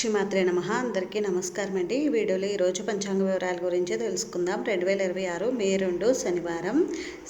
శ్రీమాత్రే నమః. అందరికీ నమస్కారం అండి. ఈ వీడియోలో ఈరోజు పంచాంగ వివరాల గురించి తెలుసుకుందాం. 2026 మే 2 శనివారం.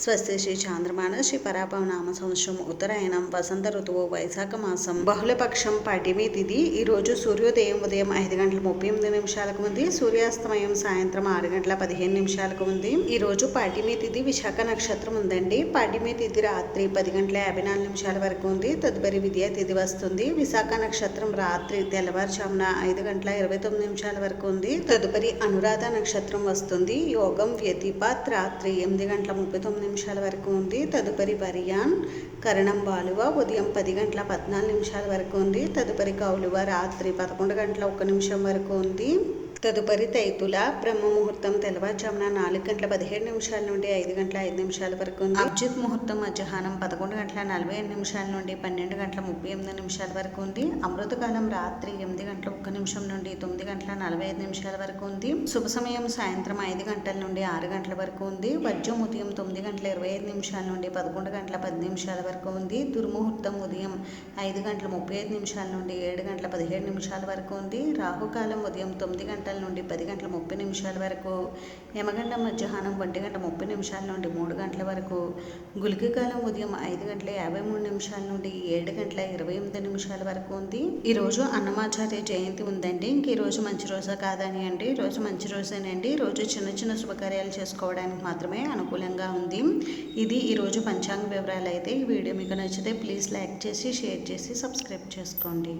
స్వస్తి శ్రీ చాంద్రమాన శ్రీ పరాభవ నామ సంవత్సరం ఉత్తరాయణం వసంత ఋతువు వైశాఖ మాసం బహుళపక్షం పాడ్యమి తిథి. ఈరోజు సూర్యోదయం ఉదయం 5:38 ఉంది. సూర్యాస్తమయం సాయంత్రం 6:15 ఉంది. ఈరోజు పాడ్యమి తిథి విశాఖ నక్షత్రం ఉందండి. పాడ్యమి తిథి రాత్రి 10:54 వరకు ఉంది. తదుపరి విద్యా తిథి వస్తుంది. విశాఖ నక్షత్రం రాత్రి తెల్లవారుజామున 5:29 వరకు ఉంది. తదుపరి అనురాధ నక్షత్రం వస్తుంది. యోగం వ్యతిపాత్ రాత్రి 8:39 వరకు ఉంది. తదుపరి వరియాన్ కరణం బాలువ ఉదయం 10:14 వరకు ఉంది. తదుపరి కౌలువ రాత్రి 11:01 వరకు ఉంది. తదుపరి తైతుల బ్రహ్మ ముహూర్తం తెల్లవారుజామున 4:17 నుండి 5:05 వరకు ఉంది. అభిజిత్ ముహూర్తం మధ్యాహ్నం 11:47 నుండి 12:38 వరకు ఉంది. అమృతకాలం రాత్రి 8:01 నుండి 9:45 వరకు ఉంది. శుభ సమయం సాయంత్రం 5 గంటల నుండి 6 గంటల వరకు ఉంది. వర్జం ఉదయం 9:25 నుండి 11:10 వరకు ఉంది. దుర్ముహూర్తం ఉదయం 5:35 నుండి 7:17 వరకు ఉంది. రాహుకాలం ఉదయం 9 గంటల నుండి 10:30 వరకు. యమగండం మధ్యాహ్నం 1:30 నుండి 3 గంటల వరకు. గుళిక కాలం ఉదయం 5:53 నుండి 7:28 వరకు ఉంది. ఈరోజు అన్నమాచార్య జయంతి ఉందండి. ఇంక ఈరోజు మంచి రోజా కాదని అండి, ఈరోజు మంచి రోజేనండి. ఈరోజు చిన్న చిన్న శుభకార్యాలు చేసుకోవడానికి మాత్రమే అనుకూలంగా ఉంది. ఇది ఈరోజు పంచాంగ వివరాలు అయితే. ఈ వీడియో మీకు నచ్చితే ప్లీజ్ లైక్ చేసి షేర్ చేసి సబ్స్క్రైబ్ చేసుకోండి.